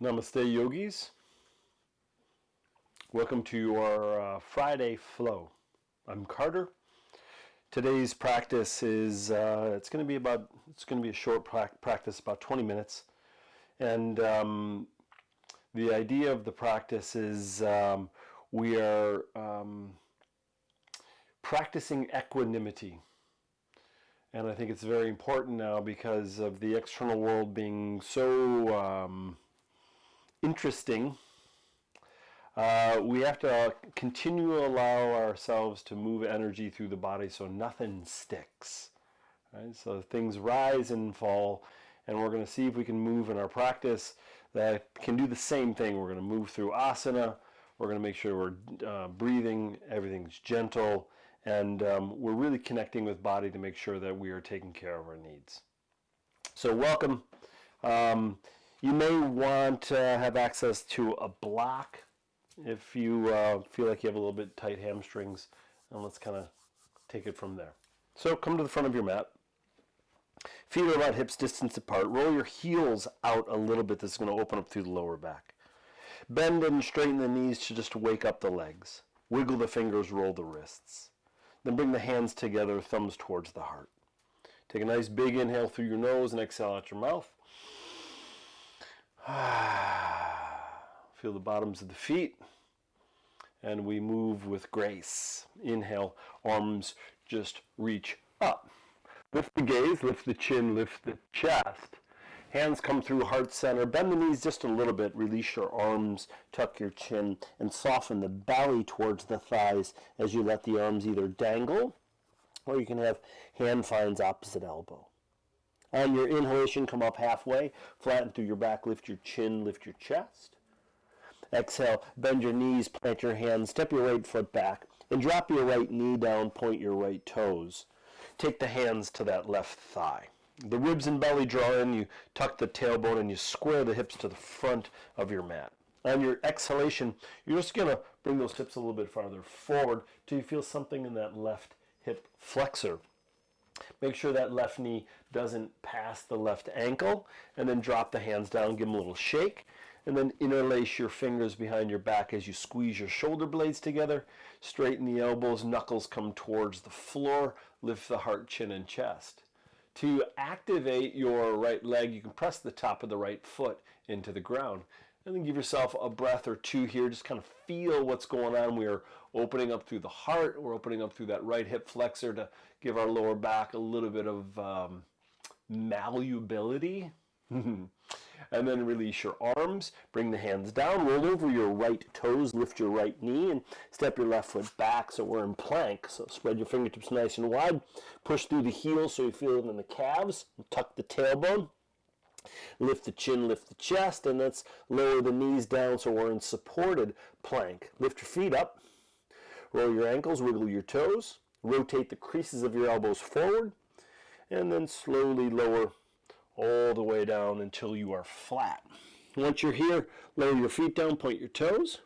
Namaste, yogis. Welcome to our Friday flow. I'm Carter. Today's practice is it's going to be a short practice, about 20 minutes, and the idea of the practice is we are practicing equanimity. And I think it's very important now because of the external world being so interesting. We have to continue to allow ourselves to move energy through the body so nothing sticks. Right? So things rise and fall, and we're going to see if we can move in our practice that can do the same thing. We're going to move through asana. We're going to make sure we're breathing, everything's gentle, and we're really connecting with body to make sure that we are taking care of our needs. So welcome. You may want to have access to a block if you feel like you have a little bit tight hamstrings, and let's kind of take it from there. So come to the front of your mat. Feet are about hips distance apart. Roll your heels out a little bit. This is going to open up through the lower back. Bend and straighten the knees to just wake up the legs. Wiggle the fingers, roll the wrists. Then bring the hands together, thumbs towards the heart. Take a nice big inhale through your nose and exhale out your mouth. Feel the bottoms of the feet, and we move with grace. Inhale, arms just reach up. Lift the gaze, lift the chin, lift the chest. Hands come through heart center. Bend the knees just a little bit. Release your arms, tuck your chin, and soften the belly towards the thighs as you let the arms either dangle, or you can have hand finds opposite elbow. On your inhalation, come up halfway, flatten through your back, lift your chin, lift your chest. Exhale, bend your knees, plant your hands, step your right foot back, and drop your right knee down, point your right toes. Take the hands to that left thigh. The ribs and belly draw in, you tuck the tailbone, and you square the hips to the front of your mat. On your exhalation, you're just going to bring those hips a little bit farther forward till you feel something in that left hip flexor. Make sure that left knee doesn't pass the left ankle, and then drop the hands down, give them a little shake, and then interlace your fingers behind your back as you squeeze your shoulder blades together. Straighten the elbows, knuckles come towards the floor, lift the heart, chin, and chest. To activate your right leg, you can press the top of the right foot into the ground. And then give yourself a breath or two here. Just kind of feel what's going on. We are opening up through the heart. We're opening up through that right hip flexor to give our lower back a little bit of malleability. And then release your arms. Bring the hands down. Roll over your right toes. Lift your right knee and step your left foot back so we're in plank. So spread your fingertips nice and wide. Push through the heels so you feel it in the calves. Tuck the tailbone. Lift the chin, lift the chest, and let's lower the knees down so we're in supported plank. Lift your feet up, roll your ankles, wiggle your toes, rotate the creases of your elbows forward, and then slowly lower all the way down until you are flat. Once you're here, lower your feet down, point your toes,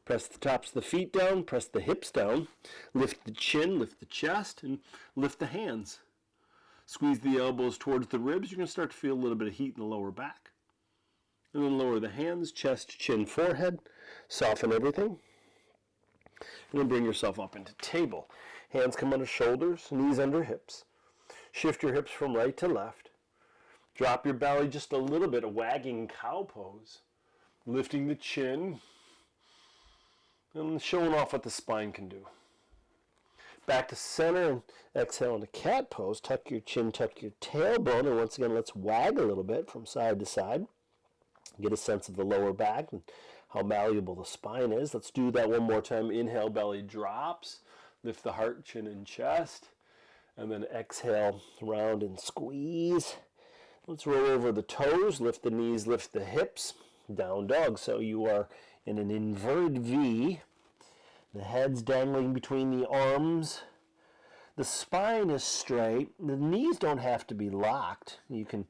press the tops of the feet down, press the hips down, lift the chin, lift the chest, and lift the hands. Squeeze the elbows towards the ribs. You're going to start to feel a little bit of heat in the lower back. And then lower the hands, chest, chin, forehead. Soften everything. And then bring yourself up into table. Hands come under shoulders, knees under hips. Shift your hips from right to left. Drop your belly just a little bit, a wagging cow pose. Lifting the chin. And showing off what the spine can do. Back to center and exhale into cat pose. Tuck your chin, tuck your tailbone, and once again, let's wag a little bit from side to side. Get a sense of the lower back and how malleable the spine is. Let's do that one more time. Inhale, belly drops. Lift the heart, chin, and chest. And then exhale, round and squeeze. Let's roll over the toes, lift the knees, lift the hips. Down dog. So you are in an inverted V. The head's dangling between the arms. The spine is straight. The knees don't have to be locked. You can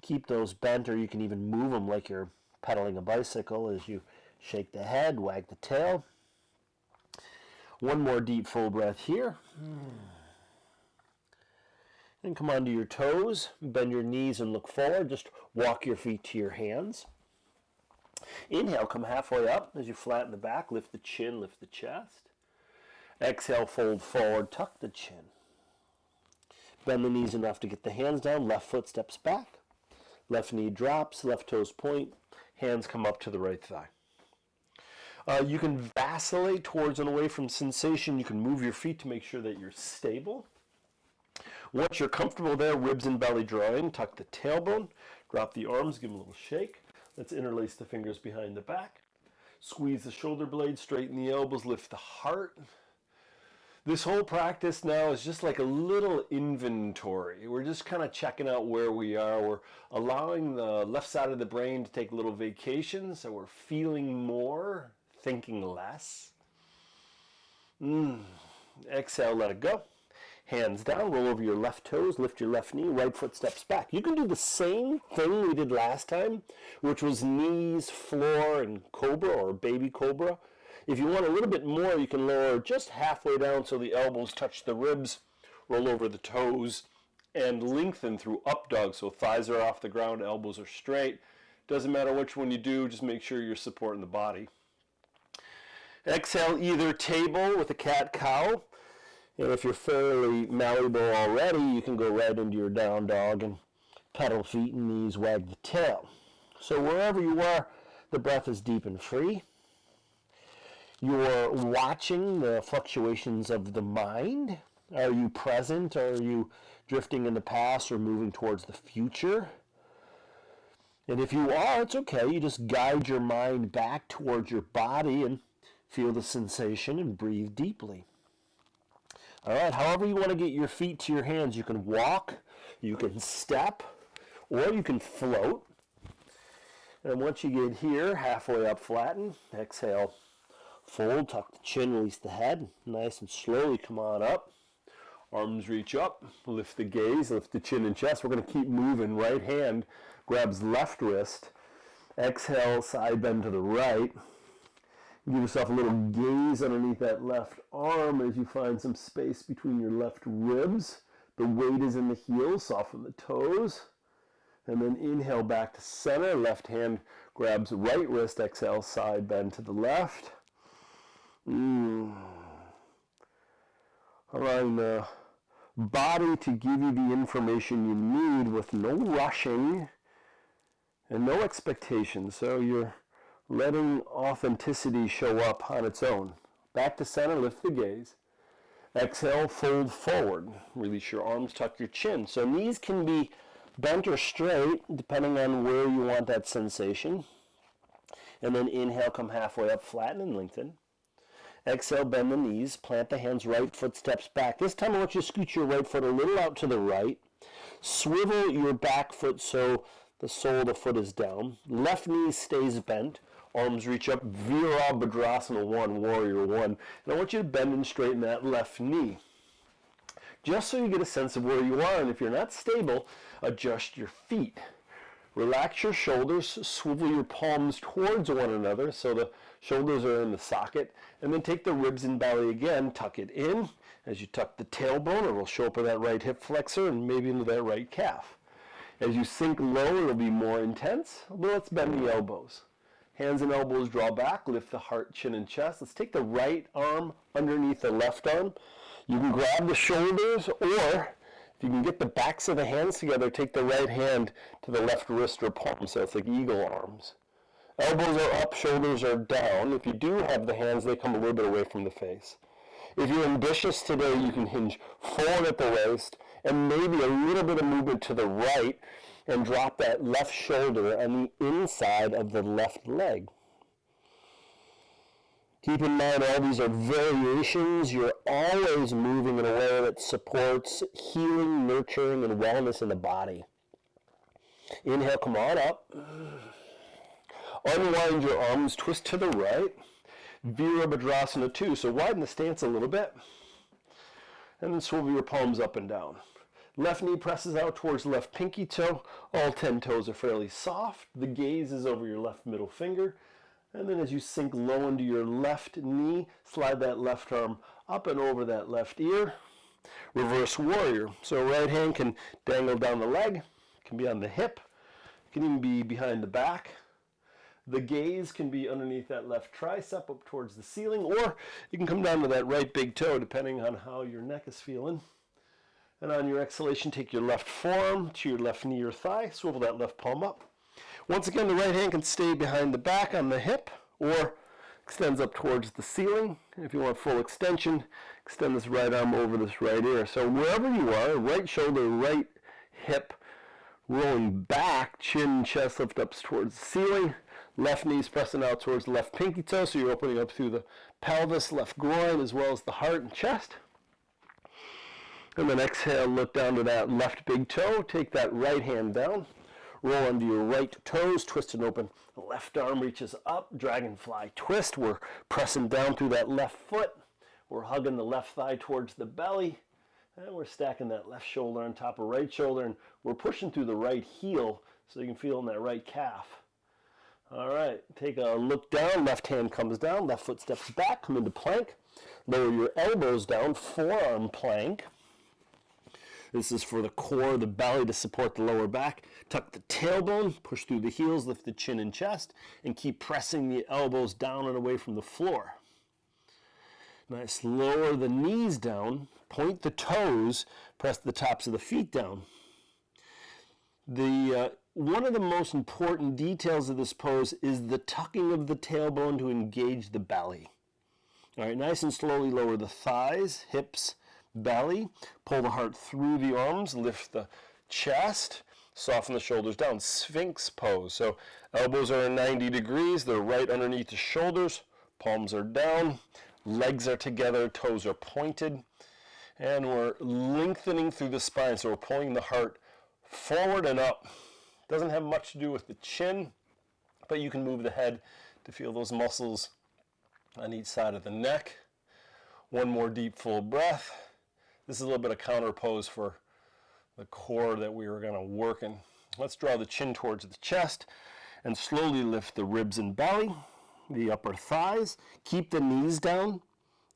keep those bent, or you can even move them like you're pedaling a bicycle as you shake the head, wag the tail. One more deep full breath here. And come onto your toes. Bend your knees and look forward. Just walk your feet to your hands. Inhale, come halfway up as you flatten the back, lift the chin, lift the chest. Exhale, fold forward, tuck the chin. Bend the knees enough to get the hands down, left foot steps back, left knee drops, left toes point, hands come up to the right thigh. You can vacillate towards and away from sensation. You can move your feet to make sure that you're stable. Once you're comfortable there, ribs and belly draw in, tuck the tailbone, drop the arms, give them a little shake. Let's interlace the fingers behind the back. Squeeze the shoulder blades, straighten the elbows, lift the heart. This whole practice now is just like a little inventory. We're just kind of checking out where we are. We're allowing the left side of the brain to take a little vacation, so we're feeling more, thinking less. Exhale, let it go. Hands down, roll over your left toes, lift your left knee, right foot steps back. You can do the same thing we did last time, which was knees, floor, and cobra or baby cobra. If you want a little bit more, you can lower just halfway down so the elbows touch the ribs, roll over the toes, and lengthen through up dog. So thighs are off the ground, elbows are straight. Doesn't matter which one you do, just make sure you're supporting the body. Exhale, either table with a cat-cow. And if you're fairly malleable already, you can go right into your down dog and pedal feet and knees, wag the tail. So wherever you are, the breath is deep and free. You're watching the fluctuations of the mind. Are you present? Or are you drifting in the past or moving towards the future? And if you are, it's okay. You just guide your mind back towards your body and feel the sensation and breathe deeply. All right, however you want to get your feet to your hands, you can walk, you can step, or you can float. And once you get here, halfway up, flatten. Exhale, fold, tuck the chin, release the head. Nice and slowly come on up. Arms reach up, lift the gaze, lift the chin and chest. We're going to keep moving. Right hand grabs left wrist. Exhale, side bend to the right. Give yourself a little gaze underneath that left arm as you find some space between your left ribs. The weight is in the heels, soften the toes. And then inhale back to center. Left hand grabs right wrist. Exhale, side bend to the left. Allowing the body to give you the information you need with no rushing and no expectation. So you're letting authenticity show up on its own. Back to center, lift the gaze. Exhale, fold forward. Release your arms, tuck your chin. So knees can be bent or straight, depending on where you want that sensation. And then inhale, come halfway up, flatten and lengthen. Exhale, bend the knees, plant the hands, right foot steps back. This time I want you to scoot your right foot a little out to the right. Swivel your back foot so the sole of the foot is down. Left knee stays bent. Arms reach up, Virabhadrasana 1, Warrior 1. And I want you to bend and straighten that left knee. Just so you get a sense of where you are, and if you're not stable, adjust your feet. Relax your shoulders, swivel your palms towards one another so the shoulders are in the socket, and then take the ribs and belly again, tuck it in. As you tuck the tailbone, it will show up in that right hip flexor and maybe into that right calf. As you sink low, it'll be more intense. Well, let's bend the elbows. Hands and elbows draw back, lift the heart, chin, and chest. Let's take the right arm underneath the left arm. You can grab the shoulders, or if you can get the backs of the hands together, take the right hand to the left wrist or palm, so it's like eagle arms. Elbows are up, shoulders are down. If you do have the hands, they come a little bit away from the face. If you're ambitious today, you can hinge forward at the waist, and maybe a little bit of movement to the right, and drop that left shoulder on the inside of the left leg. Keep in mind all these are variations. You're always moving in a way that supports healing, nurturing, and wellness in the body. Inhale, come on up. Unwind your arms, twist to the right. Virabhadrasana 2, so widen the stance a little bit. And then swivel your palms up and down. Left knee presses out towards left pinky toe. All 10 toes are fairly soft. The gaze is over your left middle finger. And then as you sink low into your left knee, slide that left arm up and over that left ear. Reverse warrior. So right hand can dangle down the leg, can be on the hip, can even be behind the back. The gaze can be underneath that left tricep up towards the ceiling, or you can come down to that right big toe depending on how your neck is feeling. And on your exhalation, take your left forearm to your left knee or thigh, swivel that left palm up. Once again, the right hand can stay behind the back on the hip or extends up towards the ceiling. And if you want full extension, extend this right arm over this right ear. So wherever you are, right shoulder, right hip, rolling back, chin, chest lift up towards the ceiling. Left knee's pressing out towards the left pinky toe, so you're opening up through the pelvis, left groin, as well as the heart and chest. And then exhale, look down to that left big toe. Take that right hand down. Roll under your right toes, twist and open. The left arm reaches up, dragonfly twist. We're pressing down through that left foot. We're hugging the left thigh towards the belly. And we're stacking that left shoulder on top of right shoulder. And we're pushing through the right heel so you can feel in that right calf. All right, take a look down. Left hand comes down, left foot steps back, come into plank. Lower your elbows down, forearm plank. This is for the core, the belly to support the lower back. Tuck the tailbone, push through the heels, lift the chin and chest, and keep pressing the elbows down and away from the floor. Nice. Lower the knees down, point the toes, press the tops of the feet down. One of the most important details of this pose is the tucking of the tailbone to engage the belly. All right, nice and slowly lower the thighs, hips, belly. Pull the heart through the arms, lift the chest, soften the shoulders down. Sphinx pose. So elbows are 90 degrees, they're right underneath the shoulders, palms are down, legs are together, toes are pointed, and we're lengthening through the spine. So we're pulling the heart forward and up. Doesn't have much to do with the chin, but you can move the head to feel those muscles on each side of the neck. One more deep, full breath. This is a little bit of counter pose for the core that we were going to work in. Let's draw the chin towards the chest and slowly lift the ribs and belly, the upper thighs. Keep the knees down,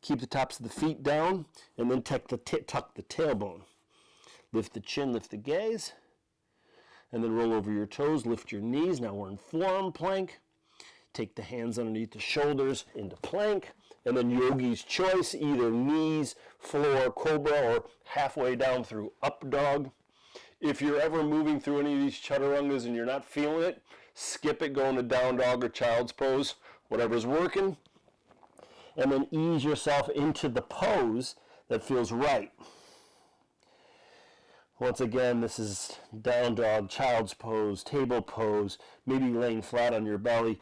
keep the tops of the feet down, and then tuck the tailbone. Lift the chin, lift the gaze, and then roll over your toes, lift your knees. Now we're in forearm plank. Take the hands underneath the shoulders into plank, and then yogi's choice, either knees, floor, cobra, or halfway down through up dog. If you're ever moving through any of these chaturangas and you're not feeling it, skip it, go into down dog or child's pose, whatever's working, and then ease yourself into the pose that feels right. Once again, this is down dog, child's pose, table pose, maybe laying flat on your belly.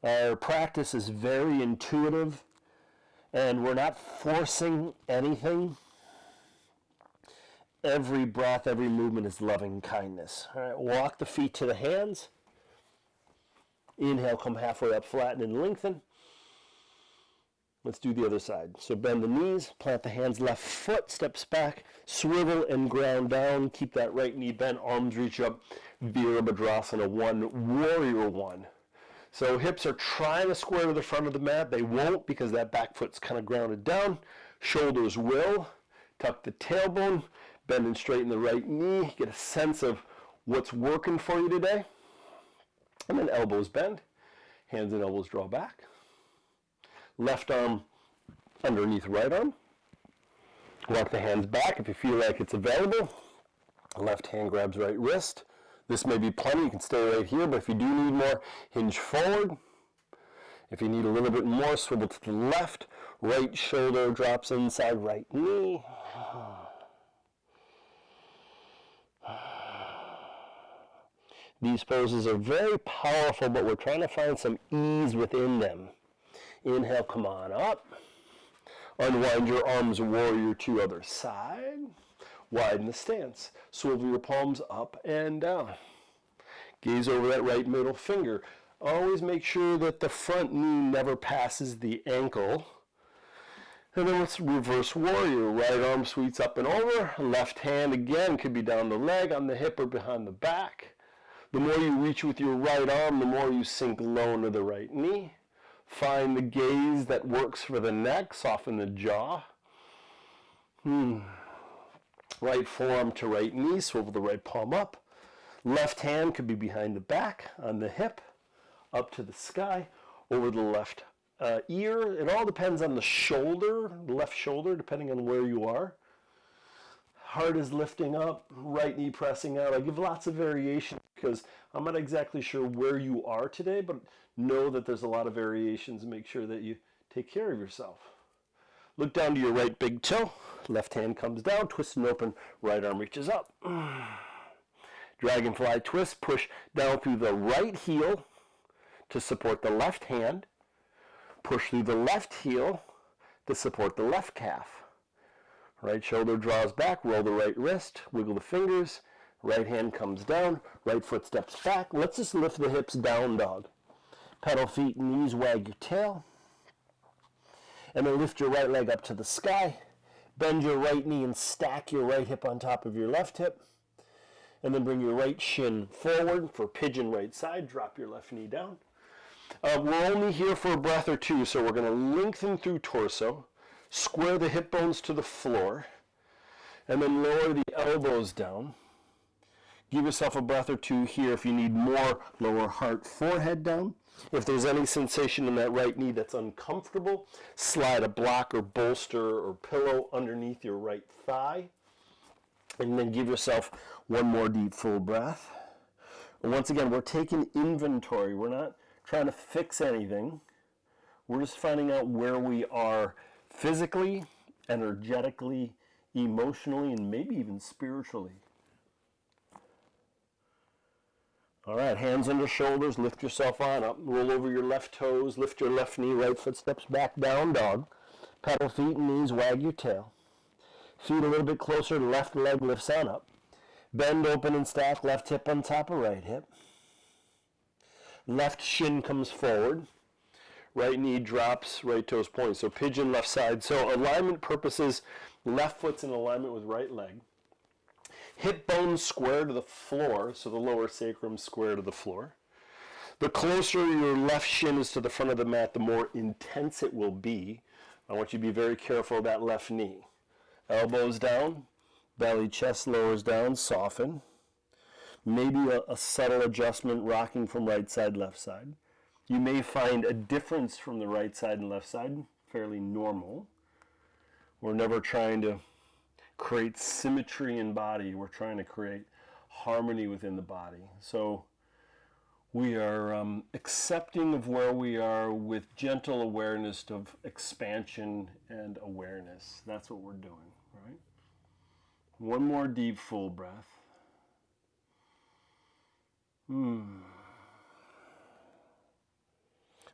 Our practice is very intuitive, and we're not forcing anything. Every breath, every movement is loving kindness. All right, walk the feet to the hands. Inhale, come halfway up, flatten and lengthen. Let's do the other side. So bend the knees, plant the hands, left foot steps back, swivel and ground down. Keep that right knee bent, arms reach up. Virabhadrasana 1, Warrior 1. So hips are trying to square to the front of the mat. They won't because that back foot's kind of grounded down. Shoulders will. Tuck the tailbone, bend and straighten the right knee. Get a sense of what's working for you today. And then elbows bend. Hands and elbows draw back. Left arm underneath right arm. Walk the hands back if you feel like it's available. Left hand grabs right wrist. This may be plenty, you can stay right here, but if you do need more, hinge forward. If you need a little bit more, swivel to the left. Right shoulder drops inside right knee. These poses are very powerful, but we're trying to find some ease within them. Inhale, come on up. Unwind your arms, warrior to other side. Widen the stance. Swivel your palms up and down. Gaze over that right middle finger. Always make sure that the front knee never passes the ankle. And then let's reverse warrior. Right arm sweeps up and over. Left hand again could be down the leg, on the hip, or behind the back. The more you reach with your right arm, the more you sink low into the right knee. Find the gaze that works for the neck. Soften the jaw. Right forearm to right knee. Swivel the right palm up. Left hand could be behind the back, on the hip, up to the sky, over the left ear. It all depends on the shoulder, the left shoulder, depending on where you are. Heart is lifting up, right knee pressing out. I give lots of variations because I'm not exactly sure where you are today, but know that there's a lot of variations and make sure that you take care of yourself. Look down to your right big toe. Left hand comes down, twist and open, right arm reaches up. Dragonfly twist, push down through the right heel to support the left hand. Push through the left heel to support the left calf. Right shoulder draws back, roll the right wrist, wiggle the fingers, right hand comes down, right foot steps back. Let's just lift the hips, down dog. Pedal feet, knees, wag your tail. And then lift your right leg up to the sky. Bend your right knee and stack your right hip on top of your left hip. And then bring your right shin forward for pigeon right side. Drop your left knee down. We're only here for a breath or two, so we're going to lengthen through torso. Square the hip bones to the floor. And then lower the elbows down. Give yourself a breath or two here. If you need more, lower heart, forehead down. If there's any sensation in that right knee that's uncomfortable, slide a block or bolster or pillow underneath your right thigh. And then give yourself one more deep full breath. And once again, we're taking inventory. We're not trying to fix anything. We're just finding out where we are physically, energetically, emotionally, and maybe even spiritually. All right, hands under shoulders, lift yourself on up, roll over your left toes, lift your left knee, right foot steps back, down dog. Pedal feet and knees, wag your tail. Feet a little bit closer, left leg lifts on up. Bend, open, and stack, left hip on top of right hip. Left shin comes forward. Right knee drops, right toes point. So pigeon left side. So alignment purposes, left foot's in alignment with right leg. Hip bones square to the floor, so the lower sacrum square to the floor. The closer your left shin is to the front of the mat, the more intense it will be. I want you to be very careful of that left knee. Elbows down, belly, chest lowers down, soften. Maybe a subtle adjustment, rocking from right side, left side. You may find a difference from the right side and left side, fairly normal. We're never trying to create symmetry in body. We're trying to create harmony within the body. So we are accepting of where we are with gentle awareness of expansion and awareness. That's what we're doing, right? One more deep, full breath. All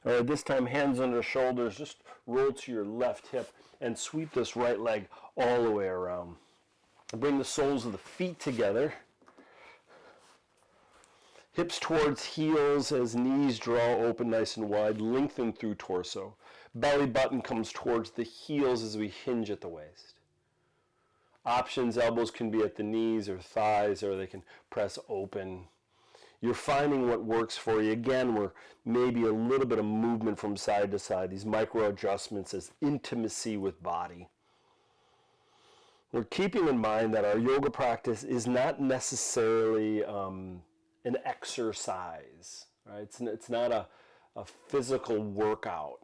right, this time hands under shoulders, just roll to your left hip and sweep this right leg all the way around. Bring the soles of the feet together. Hips towards heels as knees draw open nice and wide, lengthen through torso. Belly button comes towards the heels as we hinge at the waist. Options, elbows can be at the knees or thighs, or they can press open. You're finding what works for you. Again, we're maybe a little bit of movement from side to side, these micro adjustments as intimacy with body. We're keeping in mind that our yoga practice is not necessarily an exercise, right? It's not a physical workout.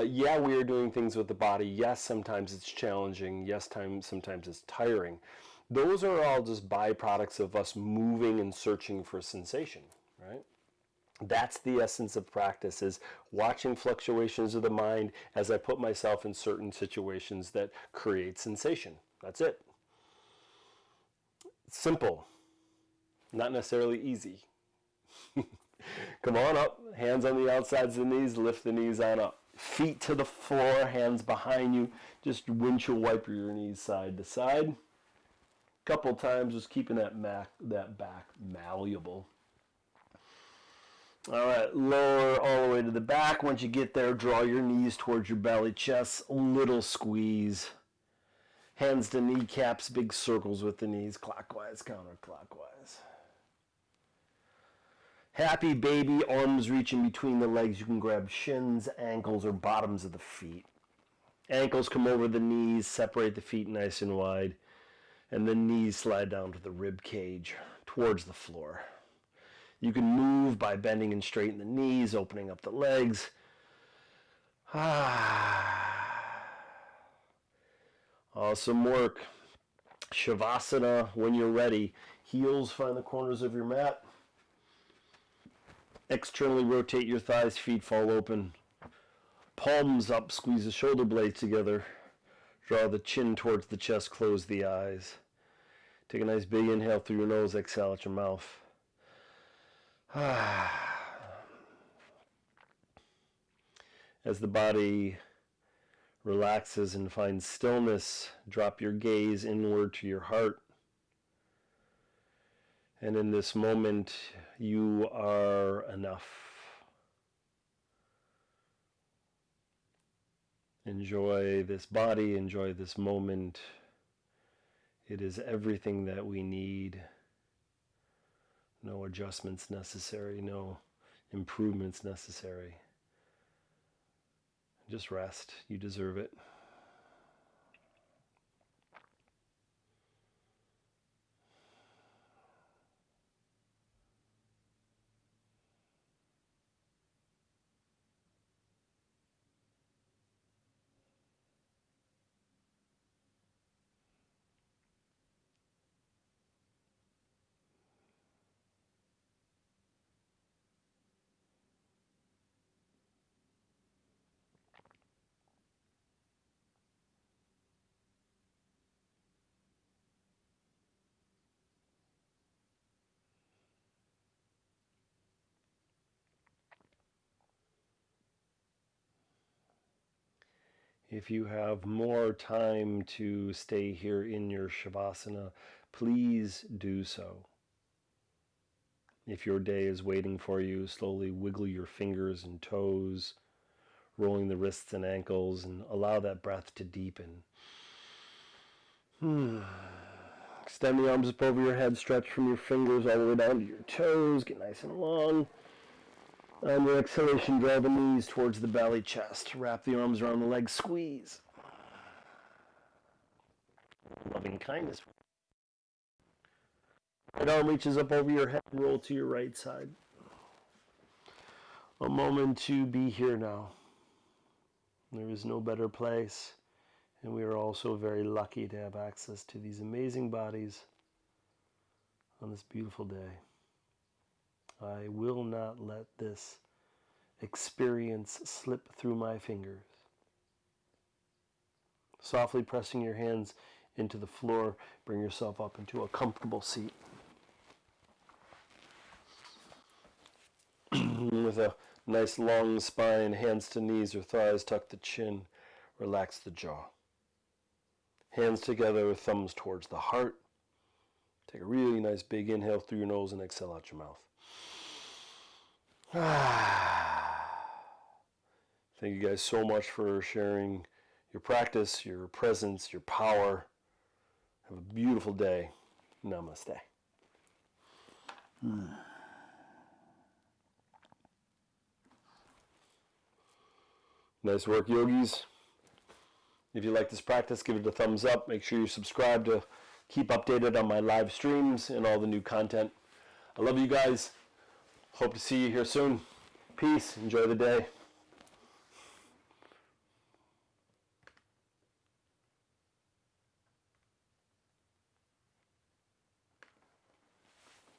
Yeah, we are doing things with the body. Yes, sometimes it's challenging. Yes, sometimes it's tiring. Those are all just byproducts of us moving and searching for sensation, right? That's the essence of practice, is watching fluctuations of the mind as I put myself in certain situations that create sensation. That's it. Simple, not necessarily easy. Come on up, hands on the outsides of the knees, lift the knees on up. Feet to the floor, hands behind you, just windshield wiper your knees side to side. Couple times, just keeping that back malleable. All right, lower all the way to the back. Once you get there, draw your knees towards your belly, chest, a little squeeze. Hands to kneecaps, big circles with the knees, clockwise, counterclockwise. Happy baby, arms reaching between the legs. You can grab shins, ankles, or bottoms of the feet. Ankles come over the knees, separate the feet nice and wide. And the knees slide down to the rib cage, towards the floor. You can move by bending and straightening the knees, opening up the legs. Awesome work. Shavasana, when you're ready. Heels find the corners of your mat. Externally rotate your thighs, feet fall open. Palms up, squeeze the shoulder blades together. Draw the chin towards the chest, close the eyes. Take a nice big inhale through your nose, exhale out your mouth. As the body relaxes and finds stillness, drop your gaze inward to your heart. And in this moment, you are enough. Enjoy this body, enjoy this moment. It is everything that we need. No adjustments necessary, no improvements necessary. Just rest. You deserve it. If you have more time to stay here in your Shavasana, please do so. If your day is waiting for you, slowly wiggle your fingers and toes, rolling the wrists and ankles, and allow that breath to deepen. Extend the arms up over your head, stretch from your fingers all the way down to your toes, get nice and long. On your exhalation, draw the knees towards the belly, chest. Wrap the arms around the legs, squeeze. Loving kindness. Right arm reaches up over your head, roll to your right side. A moment to be here now. There is no better place, and we are also very lucky to have access to these amazing bodies on this beautiful day. I will not let this experience slip through my fingers. Softly pressing your hands into the floor, bring yourself up into a comfortable seat. With a nice long spine, hands to knees or thighs, tuck the chin, relax the jaw. Hands together, thumbs towards the heart. Take a really nice big inhale through your nose and exhale out your mouth. Thank you guys so much for sharing your practice, your presence, your power. Have a beautiful day. Namaste. Nice work, yogis. If you like this practice, give it a thumbs up. Make sure you subscribe to keep updated on my live streams and all the new content. I love you guys. Hope to see you here soon. Peace. Enjoy the day.